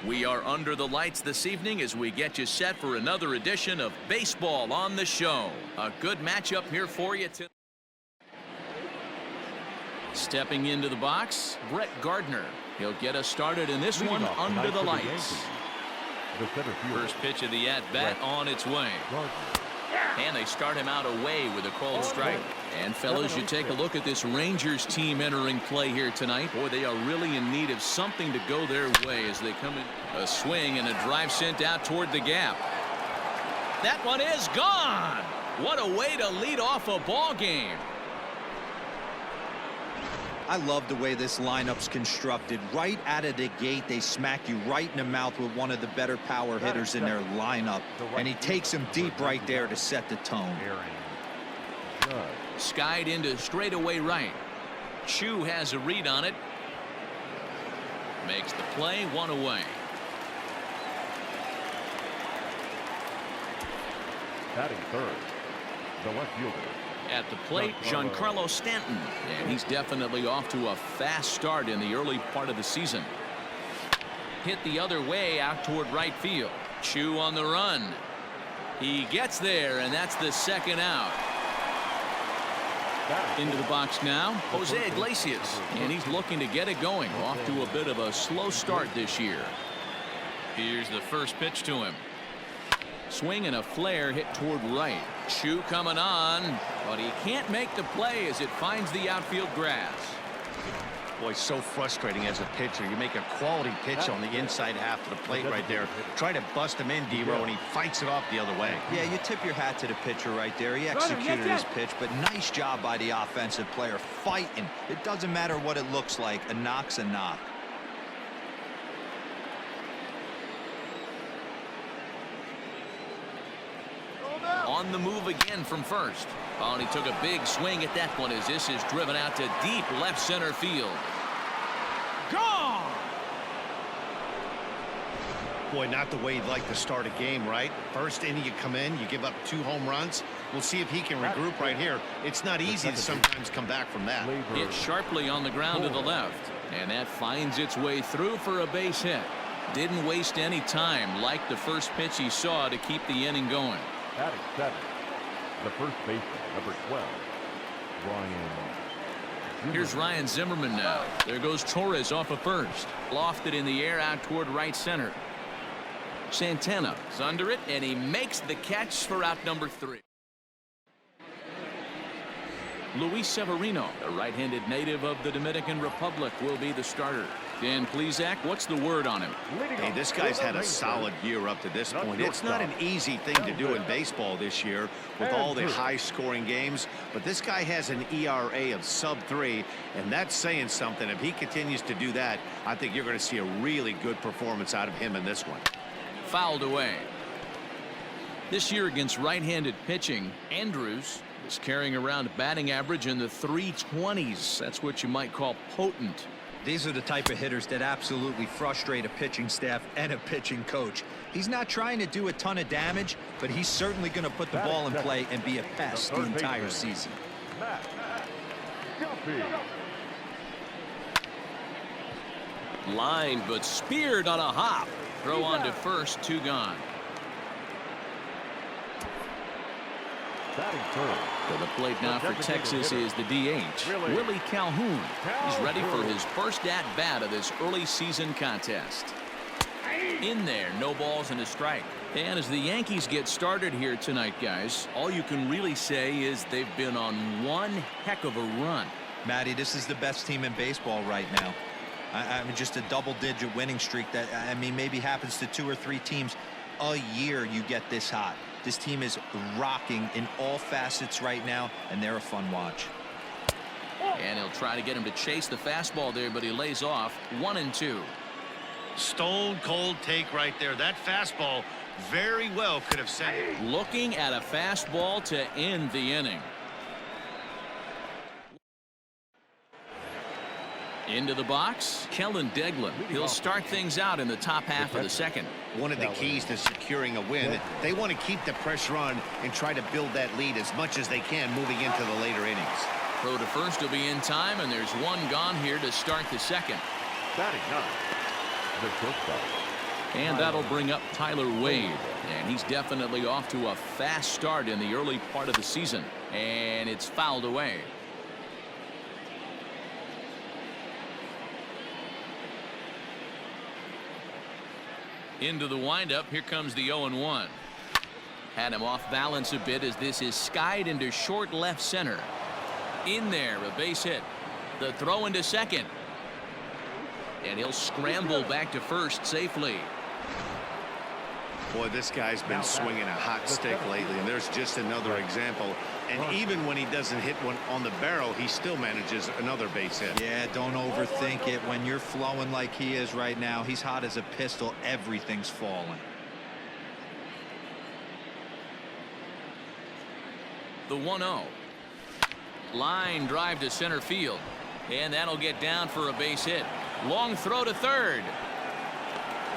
We are under the lights this evening as we get you set for another edition of Baseball on the Show. A good matchup here for you tonight. Stepping into the box, Brett Gardner. He'll get us started in this one under the lights. First pitch of the at-bat on its way. And they start him out away with a called strike. And fellas, you take a look at this Rangers team entering play here tonight. Boy, they are really in need of something to go their way as they come in. A swing and a drive sent out toward the gap. That one is gone. What a way to lead off a ball game. I love the way this lineup's constructed. Right out of the gate, they smack you right in the mouth with one of the better power hitters in their lineup. And he takes him deep right there to set the tone. Skied into straightaway right. Chu has a read on it. Makes the play, one away. Batting third, the left fielder. At the plate, Giancarlo Stanton. And he's definitely off to a fast start in the early part of the season. Hit the other way out toward right field. Chu on the run. He gets there, and that's the second out. Into the box now, Jose Iglesias. And he's looking to get it going. Off to a bit of a slow start this year. Here's the first pitch to him. Swing and a flare hit toward right. Chu coming on, but he can't make the play as it finds the outfield grass. Boy, so frustrating as a pitcher. You make a quality pitch on the inside half of the plate right there. Try to bust him in, D-Row, and he fights it off the other way. Yeah, you tip your hat to the pitcher right there. He executed his pitch, but nice job by the offensive player fighting. It doesn't matter what it looks like. A knock's a knock. On the move again from first. Oh, and he took a big swing at that one as this is driven out to deep left center field. Gone! Boy, not the way you'd like to start a game, right? First inning you come in, you give up 2 home runs. We'll see if he can regroup right here. It's not easy to sometimes come back from that. Hit sharply on the ground to the left. And that finds its way through for a base hit. Didn't waste any time like the first pitch he saw to keep the inning going. Batting 7, the first baseman, number 12, Ryan. Here's Ryan Zimmerman now. There goes Torres off of first. Lofted in the air out toward right center. Santana is under it, and he makes the catch for out number 3. Luis Severino, a right-handed native of the Dominican Republic, will be the starter. Dan Plesac, what's the word on him? Hey, this guy's had a solid year up to this point. It's not an easy thing to do in baseball this year with all the high-scoring games, but this guy has an ERA of sub-3, and that's saying something. If he continues to do that, I think you're going to see a really good performance out of him in this one. Fouled away. This year against right-handed pitching, Andrews is carrying around a batting average in the 320s. That's what you might call potent. These are the type of hitters that absolutely frustrate a pitching staff and a pitching coach. He's not trying to do a ton of damage, but he's certainly going to put the ball in play and be a pest the entire season. Line, but speared on a hop. Throw on to first, 2 gone. Batting third. To the plate now for Texas is the DH, Willie Calhoun. He's ready for his first at-bat of this early season contest. In there, no balls and a strike. And as the Yankees get started here tonight, guys, all you can really say is they've been on one heck of a run. Matty, this is the best team in baseball right now. I mean, just a double-digit winning streak that, I mean, maybe happens to 2 or 3 teams a year you get this hot. This team is rocking in all facets right now, and they're a fun watch. And he'll try to get him to chase the fastball there, but he lays off 1-2. Stone cold take right there. That fastball very well could have sent it. Looking at a fastball to end the inning. Into the box, Kellen Deglin. He'll start things out in the top half of the second. One of the keys to securing a win, they want to keep the pressure on and try to build that lead as much as they can moving into the later innings. Throw to first will be in time, and there's 1 gone here to start the second. Batting 9, the shortstop, And that'll bring up Tyler Wade. And he's definitely off to a fast start in the early part of the season. And it's fouled away. Into the windup. Here comes the 0-1. Had him off balance a bit as this is skied into short left center. In there, a base hit. The throw into second. And he'll scramble back to first safely. Boy, this guy's been swinging a hot stick lately, and there's just another example. And even when he doesn't hit one on the barrel, he still manages another base hit. Yeah, don't overthink it. When you're flowing like he is right now, he's hot as a pistol. Everything's falling. The 1-0. Line drive to center field. And that'll get down for a base hit. Long throw to third.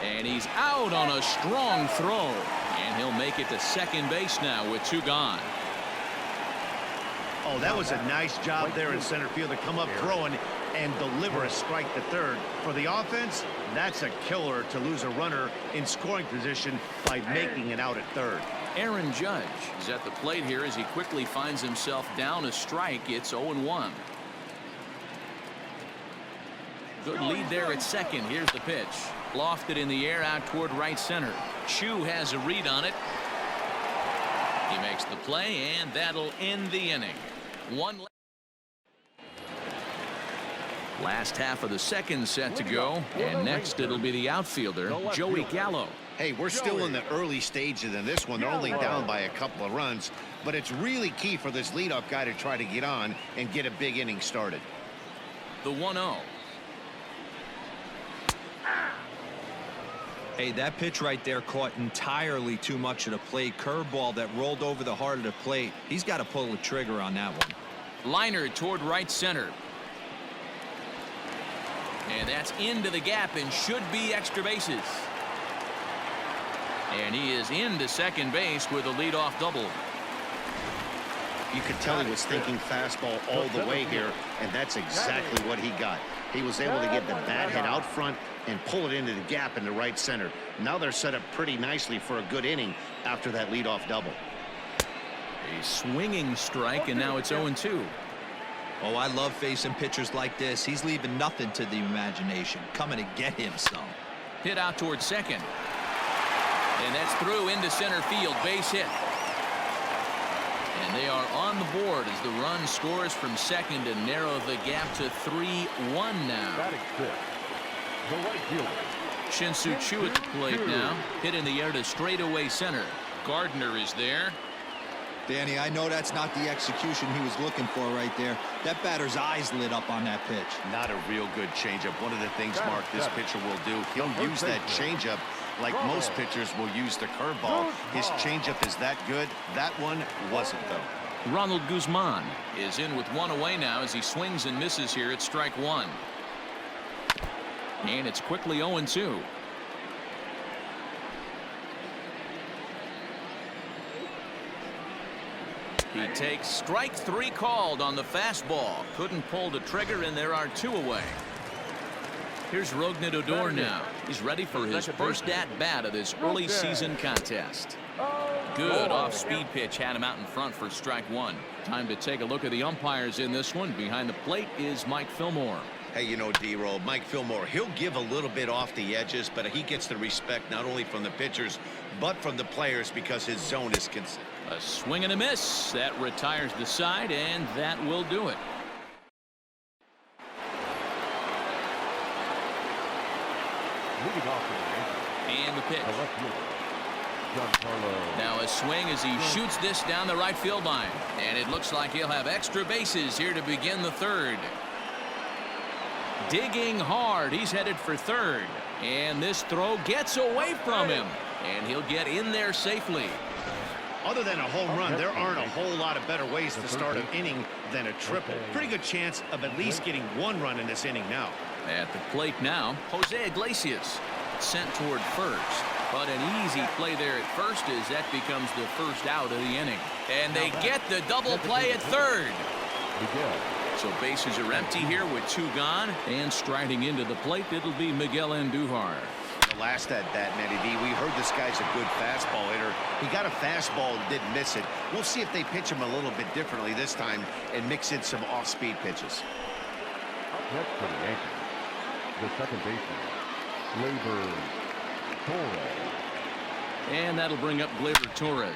And he's out on a strong throw. And he'll make it to second base now with 2 gone. Oh, that was a nice job there in center field to come up throwing and deliver a strike to third. For the offense, that's a killer to lose a runner in scoring position by making it out at third. Aaron Judge is at the plate here as he quickly finds himself down a strike. It's 0-1. Good lead there at second. Here's the pitch. Lofted in the air out toward right center. Chu has a read on it. He makes the play, and that'll end the inning. Last half of the second set to go, and next it'll be the outfielder, Joey Gallo. Hey, we're still in the early stages in this one. They're only down by a couple of runs, but it's really key for this leadoff guy to try to get on and get a big inning started. The 1-0. Hey, that pitch right there caught entirely too much of the plate. Curveball that rolled over the heart of the plate. He's got to pull the trigger on that one. Liner toward right center. And that's into the gap and should be extra bases. And he is into second base with a leadoff double. You could tell he was thinking fastball all the way here, and that's exactly what he got. He was able to get the bat hit out front and pull it into the gap in the right center. Now they're set up pretty nicely for a good inning after that leadoff double. A swinging strike, and now it's 0-2. Oh, I love facing pitchers like this. He's leaving nothing to the imagination. Coming to get him some. Hit out towards second. And that's through into center field. Base hit. And they are on the board as the run scores from second to narrow the gap to 3-1 now. Batting fifth, the right fielder. Shin-Soo Choo at the plate now. Hit in the air to straightaway center. Gardner is there. Danny, I know that's not the execution he was looking for right there. That batter's eyes lit up on that pitch. Not a real good changeup. One of the things, Mark, this pitcher will do, he'll use that changeup like most pitchers will use the curveball. His changeup is that good. That one wasn't, though. Ronald Guzman is in with one away now as he swings and misses here at strike one. And it's quickly 0-2. He takes strike three called on the fastball. Couldn't pull the trigger, and there are 2 away. Here's Rougned Odor now. He's ready for his first at-bat of this early season contest. Good off-speed pitch had him out in front for strike one. Time to take a look at the umpires in this one. Behind the plate is Mike Fillmore. Hey, you know, D-Roll, Mike Fillmore, he'll give a little bit off the edges, but he gets the respect not only from the pitchers, but from the players because his zone is consistent. A swing and a miss. That retires the side, and that will do it. Moving off And the pitch. the left fielder, Now a swing as he shoots this down the right field line. And it looks like he'll have extra bases here to begin the third. Digging hard. He's headed for third. And this throw gets away from him. And he'll get in there safely. Other than a home run, there aren't a whole lot of better ways to start an inning than a triple. Pretty good chance of at least getting 1 run in this inning now. At the plate now, Jose Iglesias sent toward first. But an easy play there at first as that becomes the first out of the inning. And they get the double play at third. So bases are empty here with 2 gone. And striding into the plate, it'll be Miguel Andujar. last at that, Matty D. We heard this guy's a good fastball hitter. He got a fastball and didn't miss it. We'll see if they pitch him a little bit differently this time and mix in some off-speed pitches. Up next for the Yankees, the second baseman, Gleyber Torres. And that'll bring up Gleyber Torres.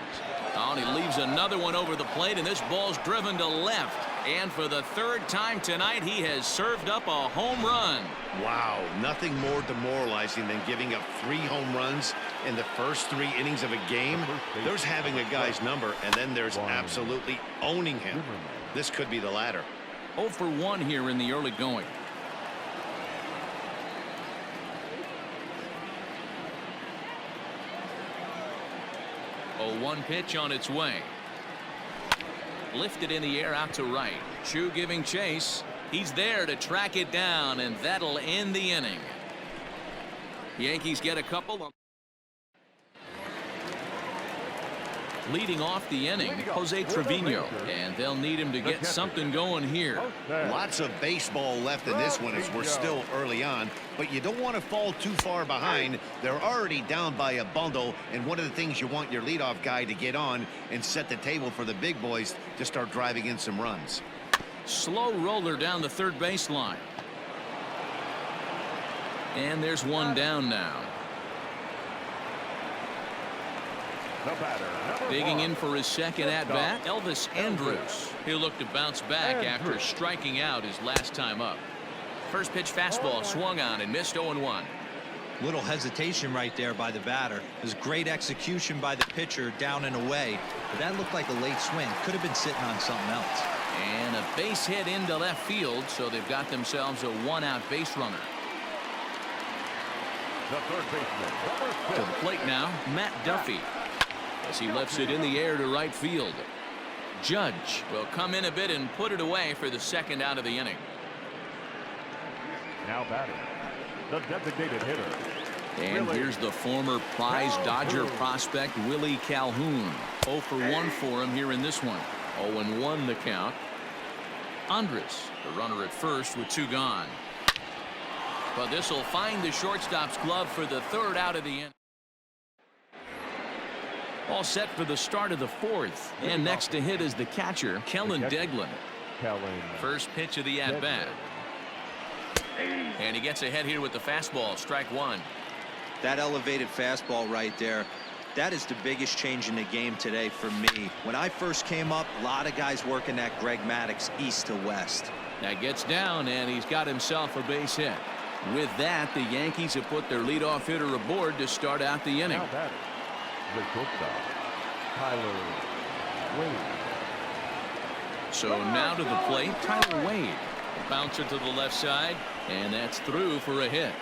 Oh, and he leaves another one over the plate, and this ball's driven to left. And for the third time tonight, he has served up a home run. Wow, nothing more demoralizing than giving up 3 home runs in the first 3 innings of a game. There's having a guy's number, and then there's absolutely owning him. This could be the latter. 0 for 1 here in the early going. Oh, 1 pitch on its way. Lifted in the air out to right. Chu giving chase. He's there to track it down, and that'll end the inning. Yankees get a couple. Leading off the inning, Jose Trevino, and they'll need him to get something going here. Lots of baseball left in this one as we're still early on, but you don't want to fall too far behind. They're already down by a bundle, and one of the things you want your leadoff guy to get on and set the table for the big boys to start driving in some runs. Slow roller down the third baseline. And there's one down now. Digging in for his second at-bat, Elvis Andrus. He'll look to bounce back after striking out his last time up. First pitch fastball swung on and missed 0-1. Little hesitation right there by the batter. It was great execution by the pitcher down and away, but that looked like a late swing. Could have been sitting on something else. And a base hit into left field, so they've got themselves a 1-out base runner. The third baseman, To the plate now, Matt Duffy, as he lifts it in the air to right field. Judge will come in a bit and put it away for the second out of the inning. now batting, the designated hitter. And here's the former prize Dodger prospect Willie Calhoun. 0 for 1 for him here in this one. 0-1 the count. Andrus, the runner at first with 2 gone. But this will find the shortstop's glove for the third out of the inning. All set for the start of the 4th. And next to hit is the catcher, Kellen Deglin. First pitch of the at-bat. And he gets ahead here with the fastball. Strike 1. That elevated fastball right there, that is the biggest change in the game today for me. When I first came up, a lot of guys working that Greg Maddux east to west. That gets down, and he's got himself a base hit. With that, the Yankees have put their leadoff hitter aboard to start out the inning. So now to the plate, Tyler Wade. Bouncer to the left side, and that's through for a hit.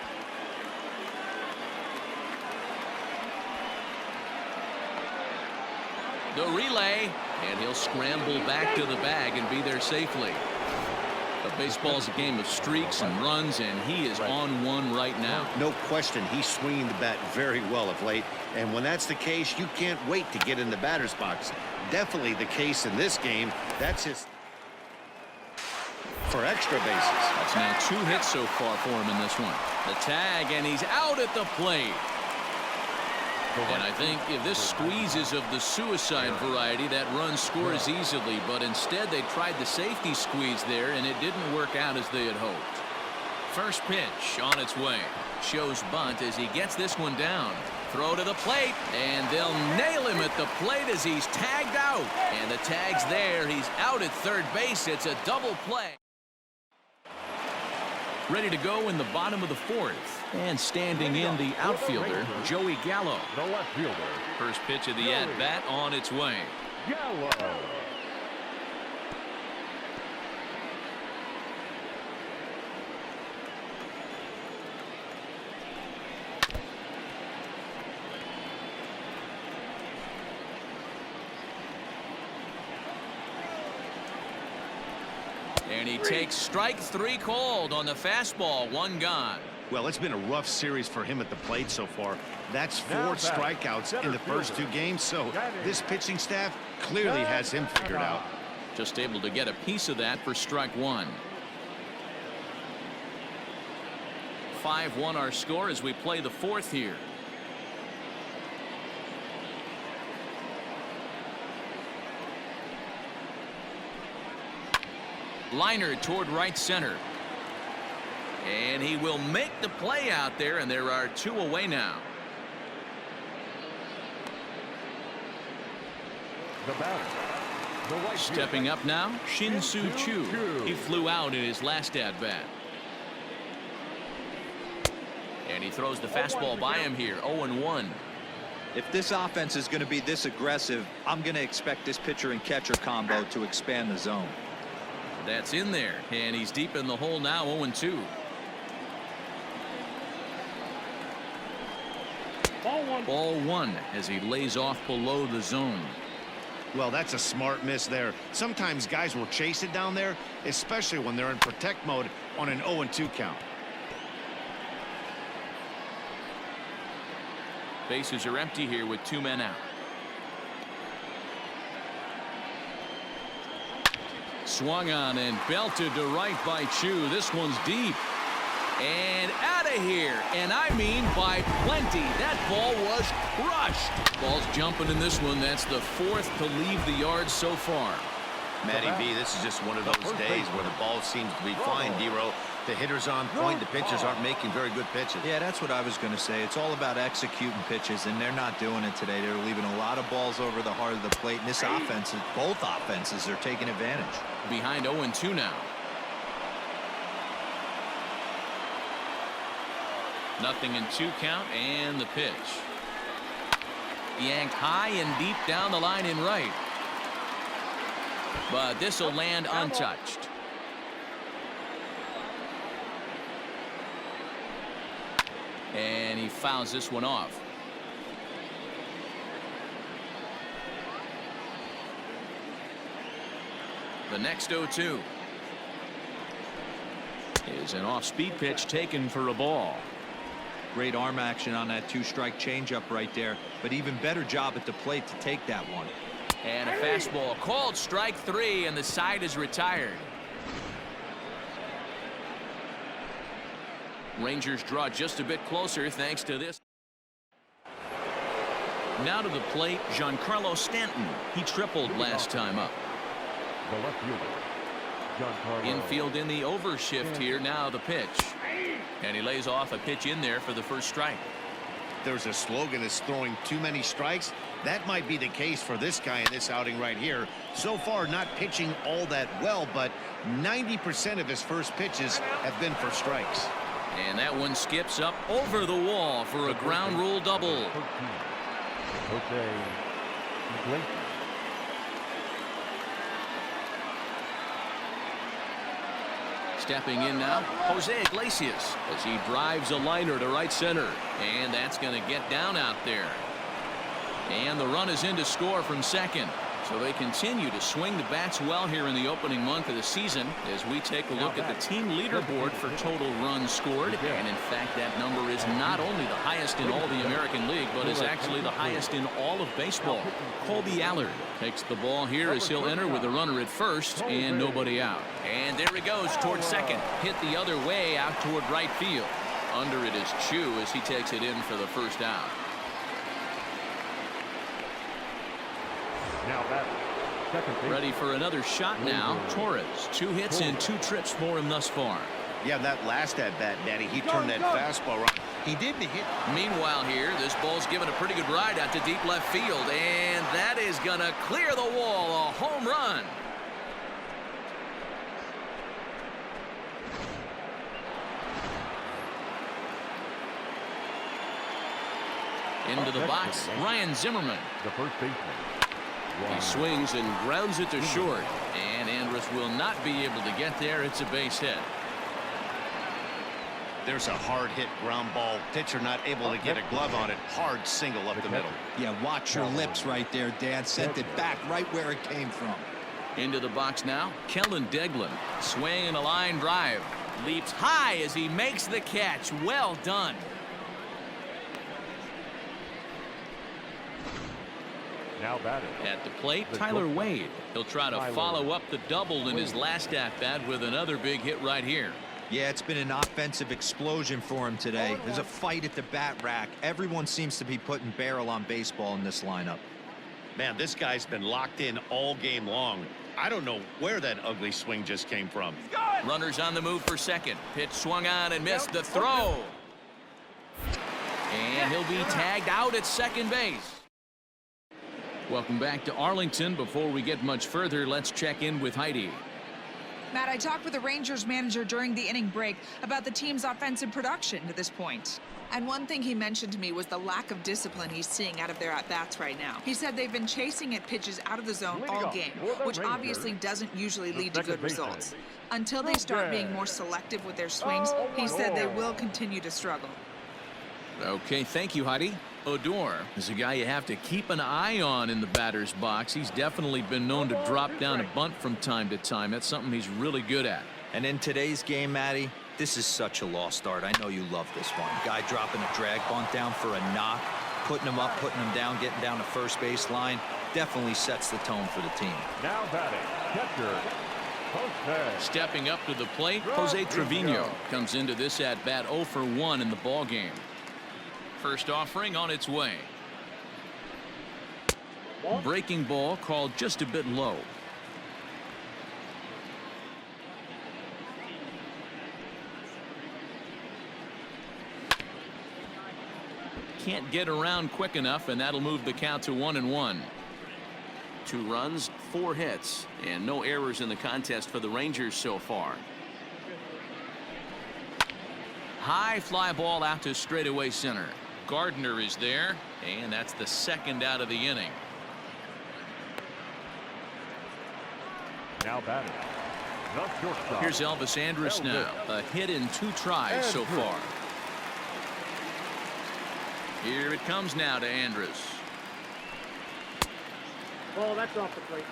The relay, and he'll scramble back to the bag and be there safely. But baseball's a game of streaks and runs, and he is on one right now. No question, he's swinging the bat very well of late, and when that's the case, you can't wait to get in the batter's box. Definitely the case in this game. That's his for extra bases. That's now 2 hits so far for him in this one. The tag, and he's out at the plate. And I think if this squeeze is of the suicide variety, that run scores easily, but instead they tried the safety squeeze there, and it didn't work out as they had hoped. First pitch on its way. Shows bunt as he gets this one down. Throw to the plate, and they'll nail him at the plate as he's tagged out. And the tag's there. He's out at third base. It's a double play. Ready to go in the bottom of the 4th. And standing in the outfielder, Joey Gallo. The left fielder. First pitch of the at-bat on its way. Gallo. And he takes strike 3 called on the fastball. 1 gone. Well, it's been a rough series for him at the plate so far. That's 4 strikeouts in the first 2 games, so this pitching staff clearly has him figured out. Just able to get a piece of that for strike 1. 5-1 our score as we play the fourth here. Liner toward right center. And he will make the play out there, and there are 2 away now. The batter, the right Stepping up now, Shin-Soo Choo. He flew out in his last at-bat. And he throws the fastball by him here, 0-1. If this offense is going to be this aggressive, I'm going to expect this pitcher and catcher combo to expand the zone. That's in there, and he's deep in the hole now, 0-2. Ball one as he lays off below the zone. Well, that's a smart miss there. Sometimes guys will chase it down there, especially when they're in protect mode on an 0-2 count. Bases are empty here with 2 men out. Swung on and belted to right by Choo. This one's deep. And out of here. And I mean by plenty. That ball was crushed. Ball's jumping in this one. That's the 4th to leave the yard so far. Matty B, this is just one of those days where the ball seems to be fine, D-Row. The hitter's on point. The pitchers aren't making very good pitches. Yeah, that's what I was going to say. It's all about executing pitches, and they're not doing it today. They're leaving a lot of balls over the heart of the plate. And this offense, both offenses are taking advantage. Behind 0-2 now. Nothing in 2 count, and the pitch. Yanked high and deep down the line in right. But this will land untouched. And he fouls this one off. The next 0-2 is an off-speed pitch taken for a ball. Great arm action on that 2-strike changeup right there, but even better job at the plate to take that one. And a fastball called strike 3, and the side is retired. Rangers draw just a bit closer thanks to this. Now to the plate, Giancarlo Stanton. He tripled last time up. The left fielder, Giancarlo. Infield in the overshift here. Now the pitch. And he lays off a pitch in there for the first strike. There's a slogan that's throwing too many strikes. That might be the case for this guy in this outing right here. So far, not pitching all that well, but 90% of his first pitches have been for strikes. And that one skips up over the wall for a ground rule double. Stepping in now, Jose Iglesias as he drives a liner to right center. And that's going to get down out there. And the run is in to score from second. So they continue to swing the bats well here in the opening month of the season as we take a look at the team leaderboard for total runs scored. And in fact, that number is not only the highest in all the American League, but is actually the highest in all of baseball. Colby Allard takes the ball here as he'll enter with a runner at first and nobody out. And there he goes toward second. Hit the other way out toward right field. Under it is Choo as he takes it in for the first out. Now that ready for another shot now. Torres, 2 hits and 2 trips for him thus far. Yeah, that last at bat, Daddy, he turned that fastball around. He didn't hit. Meanwhile here, this ball's given a pretty good ride out to deep left field, and that is gonna clear the wall. A home run. Into the box, Ryan Zimmerman. the first baseman. He swings and grounds it to short, and Andrus will not be able to get there. It's a base hit. There's a hard hit ground ball. Pitcher not able to get a glove on it. Hard single up the middle. Yeah, watch your lips right there, Dan. Sent it back right where it came from. Into the box now, Kellen Deglin. Swing and a line drive. Leaps high as he makes the catch. Well done. Now batting. At the plate, Tyler Wade. He'll try to follow up the double in his last at-bat with another big hit right here. Yeah, it's been an offensive explosion for him today. There's a fight at the bat rack. Everyone seems to be putting barrel on baseball in this lineup. Man, this guy's been locked in all game long. I don't know where that ugly swing just came from. Runners on the move for second. Pitch swung on and missed the throw. And he'll be tagged out at second base. Welcome back to Arlington. Before we get much further, let's check in with Heidi. Matt, I talked with the Rangers manager during the inning break about the team's offensive production to this point. And one thing he mentioned to me was the lack of discipline he's seeing out of their at-bats right now. He said they've been chasing at pitches out of the zone all game, which obviously doesn't usually lead to good results. Until they start being more selective with their swings, he said they will continue to struggle. Okay, thank you, Heidi. Odor is a guy you have to keep an eye on in the batter's box. He's definitely been known to drop down a bunt from time to time. That's something he's really good at. And in today's game, Matty, this is such a lost start. I know you love this one. Guy dropping a drag bunt down for a knock, putting him up, putting him down, getting down to first base line. Definitely sets the tone for the team. Now batting, catcher, Jose. Stepping up to the plate, Jose Trevino comes into this at-bat 0 for 1 in the ball game. First offering on its way. Breaking ball called just a bit low. Can't get around quick enough, and that'll move the count to 1-1. 2 runs, 4 hits, and no errors in the contest for the Rangers so far. High fly ball out to straightaway center. Gardner is there, and that's the second out of the inning. Now batting, the shortstop. Here's Elvis Andrus now. A hit in 2 tries so far. Here it comes now to Andrus. Oh, that's off the plate.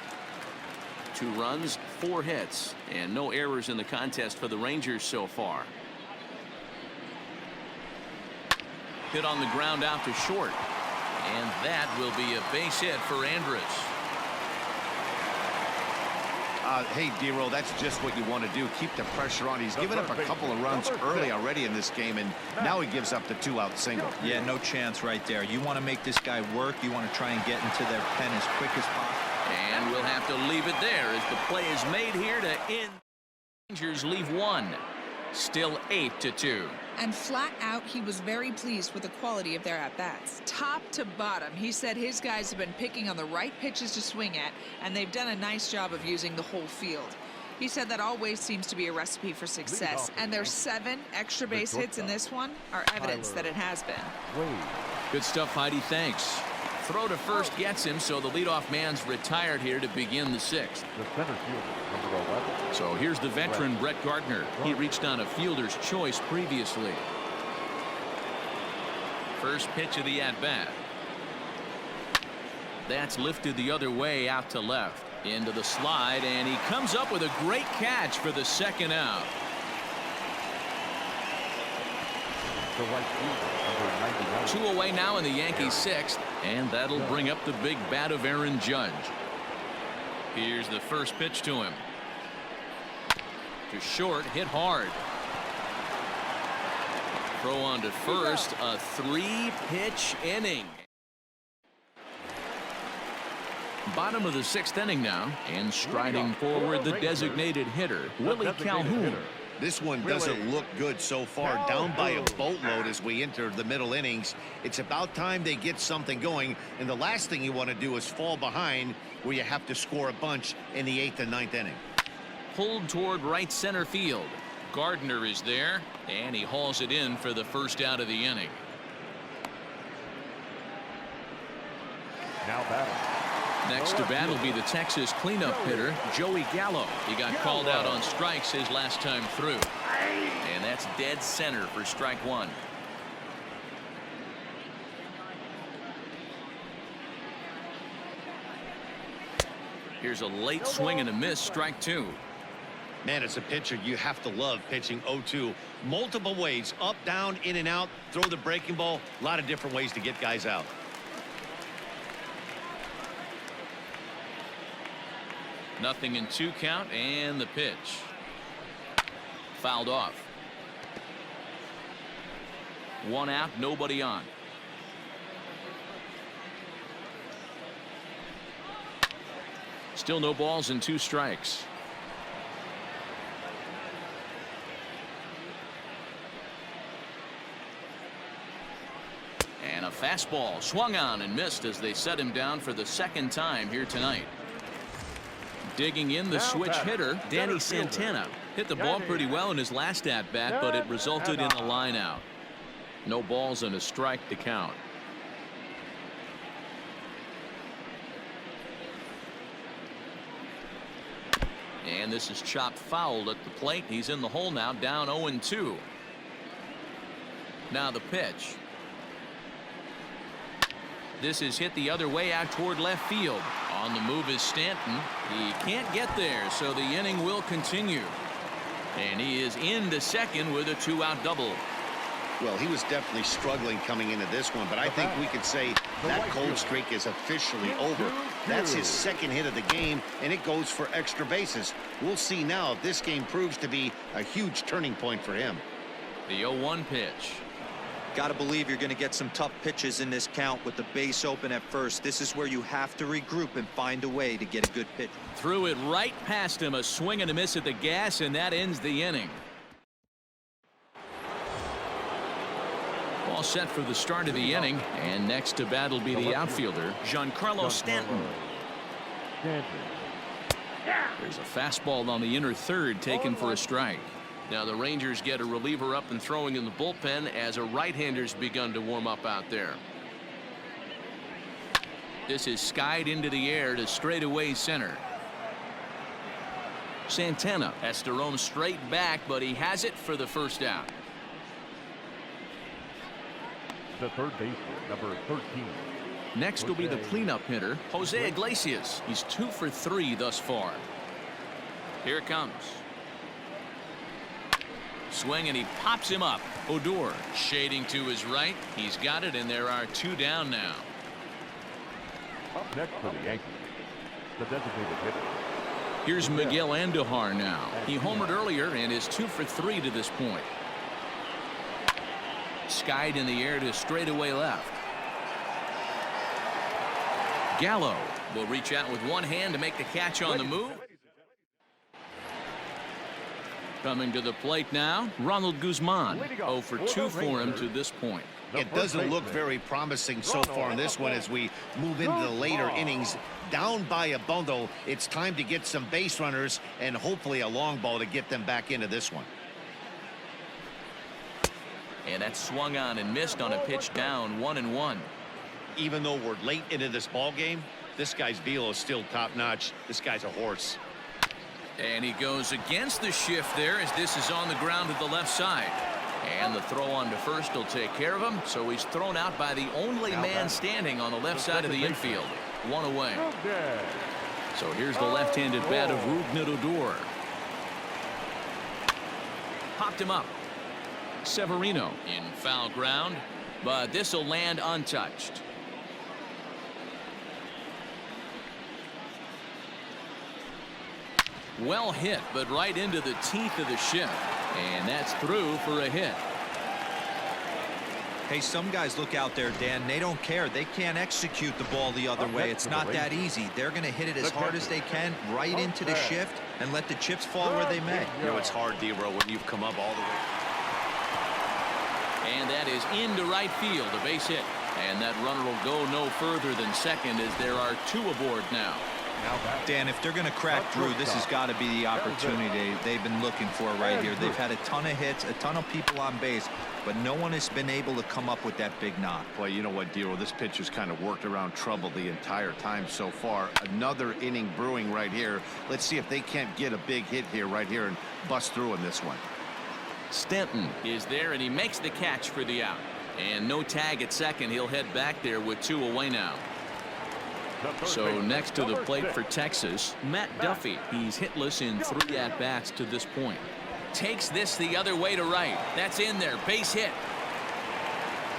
2 runs, 4 hits, and no errors in the contest for the Rangers so far. Hit on the ground out to short, and that will be a base hit for Andrus. Hey, D-Roll, that's just what you want to do. Keep the pressure on. He's given up a couple of runs early already in this game, and now he gives up the 2-out single. Yeah, no chance right there. You want to make this guy work. You want to try and get into their pen as quick as possible. And we'll have to leave it there as the play is made here to end. Rangers leave 1. Still 8-2. And flat out, he was very pleased with the quality of their at-bats. Top to bottom, he said his guys have been picking on the right pitches to swing at, and they've done a nice job of using the whole field. He said that always seems to be a recipe for success, and their 7 extra base hits in this one are evidence that it has been. Good stuff, Heidi. Thanks. Throw to first gets him, so the leadoff man's retired here to begin the 6th. The center fielder, number 11. So here's the veteran Brett Gardner. He reached on a fielder's choice previously. First pitch of the at-bat. That's lifted the other way out to left. Into the slide, and he comes up with a great catch for the 2nd out. The right fielder, number 99. 2 away now in the Yankees 6th, and that'll bring up the big bat of Aaron Judge. Here's the first pitch to him. To short, hit hard. Throw on to first, a 3-pitch inning. Bottom of the 6th inning now, and striding forward the designated hitter, Willie Calhoun. This one doesn't look good so far. Down by a boatload as we enter the middle innings. It's about time they get something going, and the last thing you want to do is fall behind where you have to score a bunch in the 8th and 9th inning. Pulled toward right center field. Gardner is there, and he hauls it in for the first out of the inning. Now batting. Next to bat will be the Texas cleanup hitter, Joey Gallo. He got called out on strikes his last time through. And that's dead center for strike 1. Here's a late swing and a miss, strike 2. Man, as a pitcher, you have to love pitching 0-2. Multiple ways, up, down, in and out, throw the breaking ball. A lot of different ways to get guys out. Nothing in 2 count, and the pitch. fouled off. 1 out, nobody on. Still no balls and 2 strikes. And a fastball swung on and missed as they set him down for the 2nd time here tonight. Digging in the switch hitter, Danny Santana. Hit the ball pretty well in his last at-bat, but it resulted in a line out. No balls and a strike to count. And this is chopped foul at the plate. He's in the hole now, down 0-2. Now the pitch. This is hit the other way out toward left field. On the move is Stanton. He can't get there, so the inning will continue. And he is into second with a 2-out double. Well, he was definitely struggling coming into this one, but I think we could say that cold streak is officially over. That's his 2nd hit of the game, and it goes for extra bases. We'll see now if this game proves to be a huge turning point for him. The 0-1 pitch. Got to believe you're going to get some tough pitches in this count with the base open at first. This is where you have to regroup and find a way to get a good pitch. Threw it right past him, a swing and a miss at the gas, and that ends the inning. All set for the start of the inning, and next to bat will be the outfielder, Giancarlo Stanton. There's a fastball on the inner third taken for a strike. Now the Rangers get a reliever up and throwing in the bullpen as a right-hander's begun to warm up out there. This is skied into the air to straightaway center. Santana has to roam straight back, but he has it for the 1st out. The third baseman, number 13. Next will be the cleanup hitter, Jose Iglesias. He's 2 for 3 thus far. Here it comes. Swing, and he pops him up. Odor shading to his right. He's got it, and there are 2 down now. Up next for the Yankees, the designated hitter. Here's Miguel Andujar now. He homered earlier and is 2 for 3 to this point. Skied in the air to straightaway left. Gallo will reach out with one hand to make the catch on the move. Coming to the plate now, Ronald Guzman. 0 for 2 for him to this point. It doesn't look very promising so far in this one as we move into the later innings. Down by a bundle, it's time to get some base runners and hopefully a long ball to get them back into this one. And that swung on and missed on a pitch down 1-1. Even though we're late into this ball game, this guy's velo is still top notch. This guy's a horse. And he goes against the shift there as this is on the ground to the left side. And the throw on to first will take care of him. So he's thrown out by the only man standing on the left side of the infield. 1 away. So here's the left-handed bat of Rougned Odor. Popped him up. Severino in foul ground, but this will land untouched. Well hit, but right into the teeth of the shift, and that's through for a hit. Hey, some guys look out there, Dan. They don't care. They can't execute the ball the other way. It's not that easy. They're going to hit it as hard as they can right into the shift and let the chips fall where they may. You know, it's hard, D-Row, when you've come up all the way. And that is into right field, a base hit. And that runner will go no further than second as there are 2 aboard now. Dan, if they're going to crack through, this has got to be the opportunity they've been looking for right here. They've had a ton of hits, a ton of people on base, but no one has been able to come up with that big knock. Boy, you know what, D-Row, this pitcher's kind of worked around trouble the entire time so far. Another inning brewing right here. Let's see if they can't get a big hit here right here and bust through in this one. Stanton is there, and he makes the catch for the out. And no tag at second. He'll head back there with 2 away now. So next to the plate for Texas, Matt Duffy. He's hitless in 3 at-bats to this point. Takes this the other way to right. That's in there. Base hit.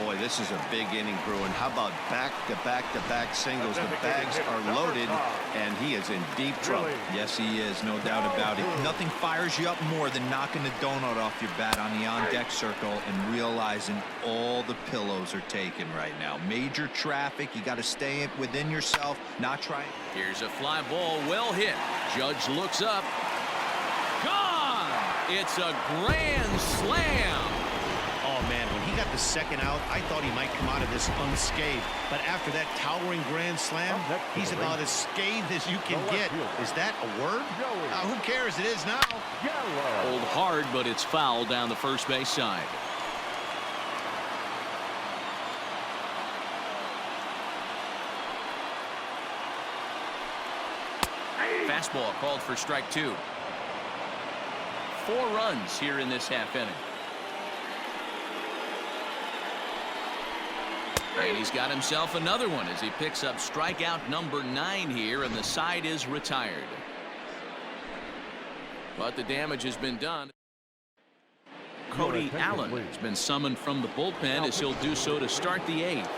Boy, this is a big inning, Bruin. How about back-to-back-to-back singles? The bags are loaded, and he is in deep trouble. Yes, he is, no doubt about it. Nothing fires you up more than knocking the donut off your bat on the on-deck circle and realizing all the pillows are taken right now. Major traffic. You got to stay within yourself, not try. Here's a fly ball, well hit. Judge looks up. Gone! It's a grand slam. Oh, man, when he got the second out, I thought he might come out of this unscathed. But after that towering grand slam, he's about as scathed as you can get. Is that a word? Who cares? It is now. Pulled hard, but it's foul down the first base side. Fastball called for strike 2. 4 runs here in this half inning. And he's got himself another one as he picks up strikeout number 9 here, and the side is retired. But the damage has been done. Cody Allen has been summoned from the bullpen as he'll do so to start the 8th.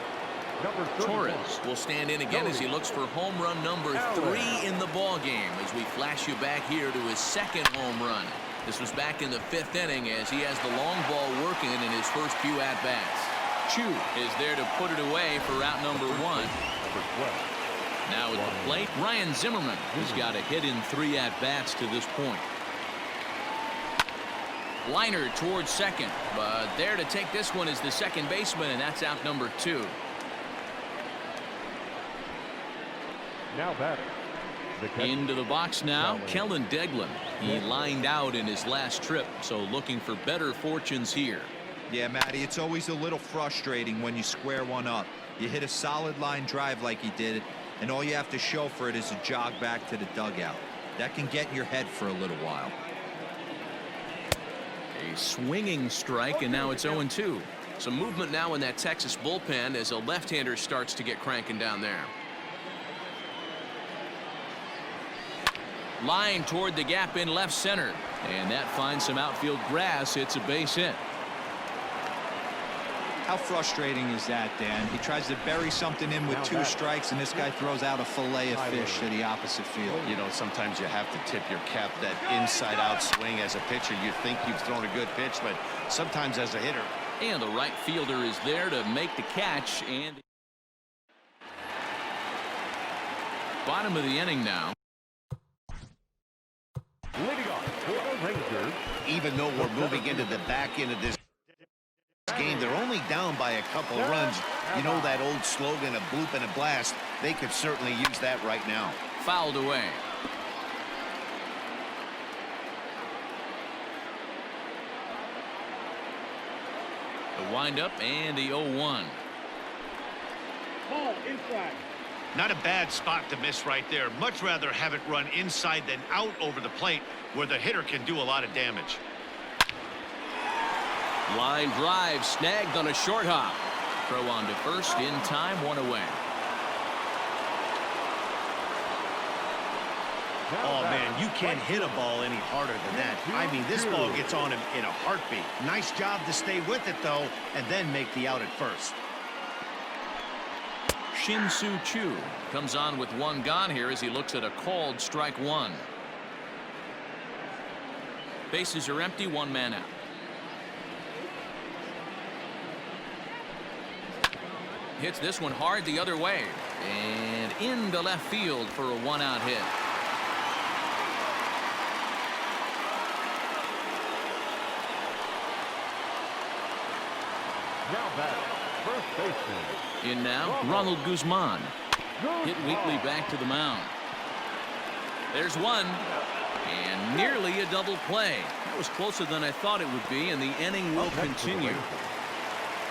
Torres will stand in again as he looks for home run number 3 in the ball game as we flash you back here to his second home run. This was back in the 5th inning as he has the long ball working in his first few at-bats. Chu is there to put it away for out number 1. Now at the plate, Ryan Zimmerman has got a hit in 3 at-bats to this point. Liner towards second, but there to take this one is the second baseman, and that's out number 2. Now batting. Into the box now, Kellen Deglin. He lined out in his last trip, so looking for better fortunes here. Yeah, Matty, it's always a little frustrating when you square one up. You hit a solid line drive like he did, and all you have to show for it is a jog back to the dugout. That can get in your head for a little while. A swinging strike, and now it's 0-2. Some movement now in that Texas bullpen as a left-hander starts to get cranking down there. Line toward the gap in left center, and that finds some outfield grass. It's a base hit. How frustrating is that, Dan? He tries to bury something in with 2 strikes, and this guy throws out a fillet of fish to the opposite field. You know, sometimes you have to tip your cap. That inside-out swing as a pitcher, you think you've thrown a good pitch, but sometimes as a hitter. And the right fielder is there to make the catch. And bottom of the inning now. Leading off for the Rangers. Even though we're moving into the back end of this game, they're only down by a couple of runs. You know that old slogan, a bloop and a blast. They could certainly use that right now. Fouled away. The windup and the 0-1. Ball inside. Not a bad spot to miss right there. Much rather have it run inside than out over the plate where the hitter can do a lot of damage. Line drive snagged on a short hop. Throw on to first in time, 1 away. Oh, man, you can't hit a ball any harder than that. I mean, this ball gets on him in a heartbeat. Nice job to stay with it, though, and then make the out at first. Shin-Soo Choo comes on with 1 gone here as he looks at a called strike 1. Bases are empty, 1 man out. Hits this one hard the other way and into left field for a 1-out hit. Now batting. First baseman. In now, Ronald Guzman. Hit weakly back to the mound. There's 1. And nearly a double play. That was closer than I thought it would be, and the inning will continue.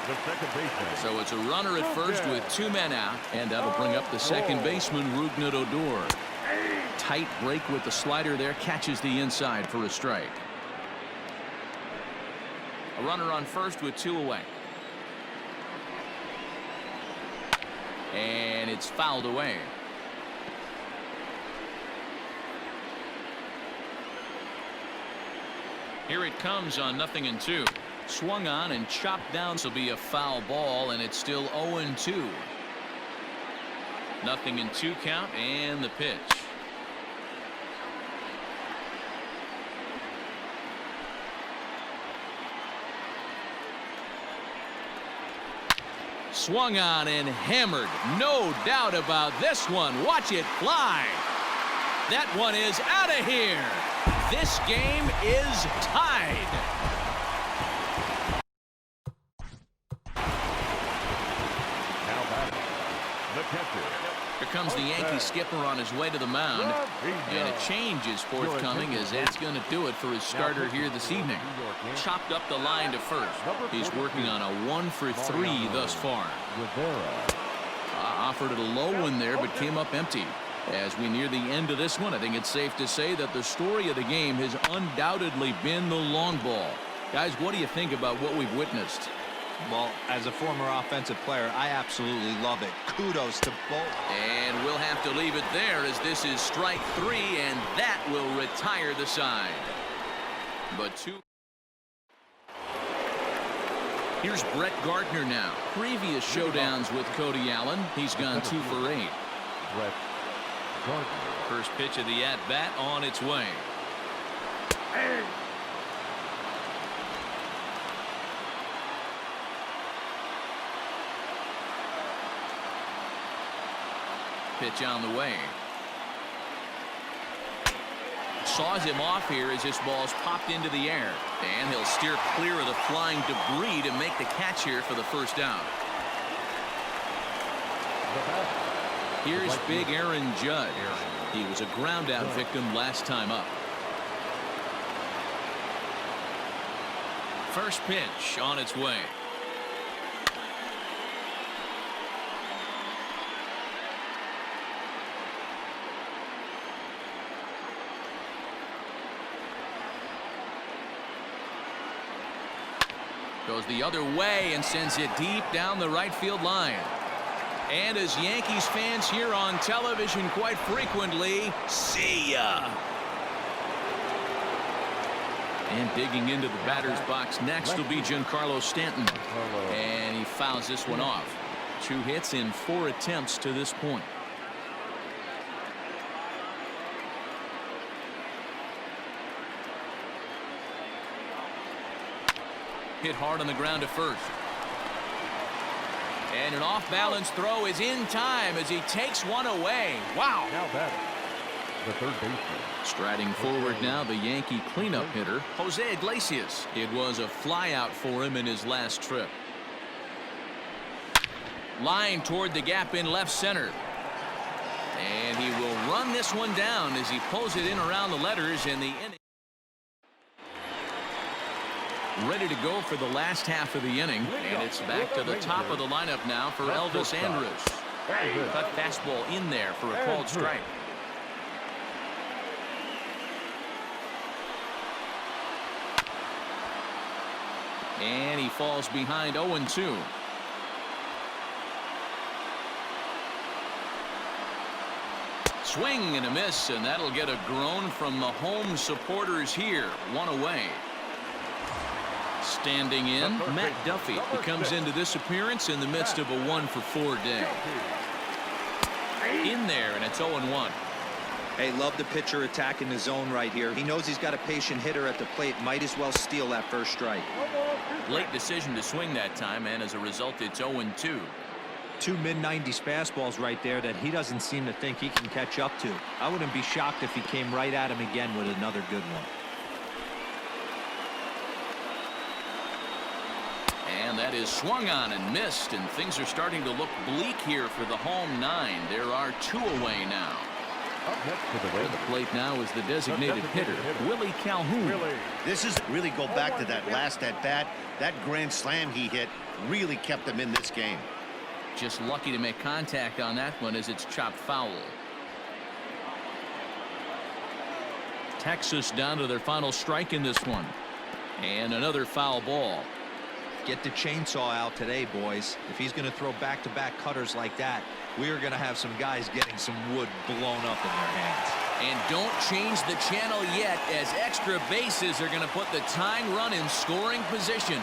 The second baseman. So it's a runner at first with 2 men out, and that'll bring up the second baseman, Rougned Odor. Tight break with the slider there, catches the inside for a strike. A runner on first with 2 away. And it's fouled away. Here it comes on 0-2. Swung on and chopped down. This will be a foul ball, and it's still 0-2. Nothing in 2 count, and the pitch. Swung on and hammered. No doubt about this one. Watch it fly. That one is out of here. This game is tied. Now back, the catcher. Here comes the Yankee skipper on his way to the mound. And a change is forthcoming, as that's going to do it for his starter here this evening. Chopped up the line to first. He's working on a 1-for-3 thus far. Offered it a low one there, but came up empty. As we near the end of this one, I think it's safe to say that the story of the game has undoubtedly been the long ball. Guys, what do you think about what we've witnessed? Well, as a former offensive player, I absolutely love it. Kudos to both. And we'll have to leave it there, as this is strike 3, and that will retire the side. But 2. Here's Brett Gardner now. Previous showdowns with Cody Allen, he's gone 2 for 8. Brett Gardner. First pitch of the at-bat on its way. Pitch on the way. Saws him off here as this ball's popped into the air. And he'll steer clear of the flying debris to make the catch here for the first down. Here's big Aaron Judge. He was a ground out victim last time up. First pitch on its way. Goes the other way and sends it deep down the right field line. And as Yankees fans hear on television quite frequently, see ya. And digging into the batter's box next will be Giancarlo Stanton. And he fouls this one off. 2 hits in 4 attempts to this point. Hit hard on the ground to first. And an off-balance throw is in time as he takes one away. Wow. Now batter, the third baseman. Striding forward now, the Yankee cleanup hitter, Jose Iglesias. It was a flyout for him in his last trip. Line toward the gap in left center. And he will run this one down as he pulls it in around the letters in the inning. Ready to go for the last half of the inning, and it's back to the top of the lineup now for Elvis Andrus. Cut fastball in there for a called strike. And he falls behind 0-2. Swing and a miss, and that'll get a groan from the home supporters here. 1 away. Standing in, Matt Duffy. He comes into this appearance in the midst of a 1-for-4 day. In there, and it's 0-1. Hey, love the pitcher attacking the zone right here. He knows he's got a patient hitter at the plate. Might as well steal that first strike. Late decision to swing that time, and as a result, it's 0-2. 2 mid-90s fastballs right there that he doesn't seem to think he can catch up to. I wouldn't be shocked if he came right at him again with another good one. And that is swung on and missed, and things are starting to look bleak here for the home 9. There are 2 away now. Up next to At the plate now is the designated hitter, Willie Calhoun. This is really go back to that last at bat. That grand slam he hit really kept them in this game. Just lucky to make contact on that one as it's chopped foul. Texas down to their final strike in this one. And another foul ball. Get the chainsaw out today, boys. If he's going to throw back-to-back cutters like that, we are going to have some guys getting some wood blown up in their hands. And don't change the channel yet, as extra bases are going to put the tying run in scoring position.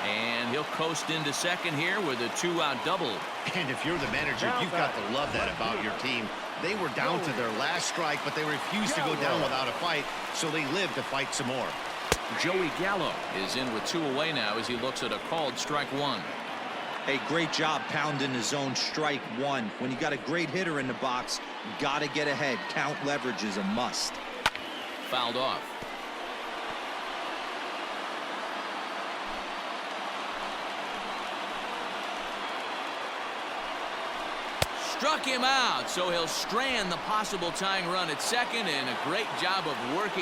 And he'll coast into second here with a 2-out double. And if you're the manager, you've got to love that about your team. They were down to their last strike, but they refused to go down without a fight, so they lived to fight some more. Joey Gallo is in with 2 away now as he looks at a called strike 1. Hey, great job pounding the zone strike 1. When you got a great hitter in the box, got to get ahead. Count leverage is a must. Fouled off. Struck him out, so he'll strand the possible tying run at second, and a great job of working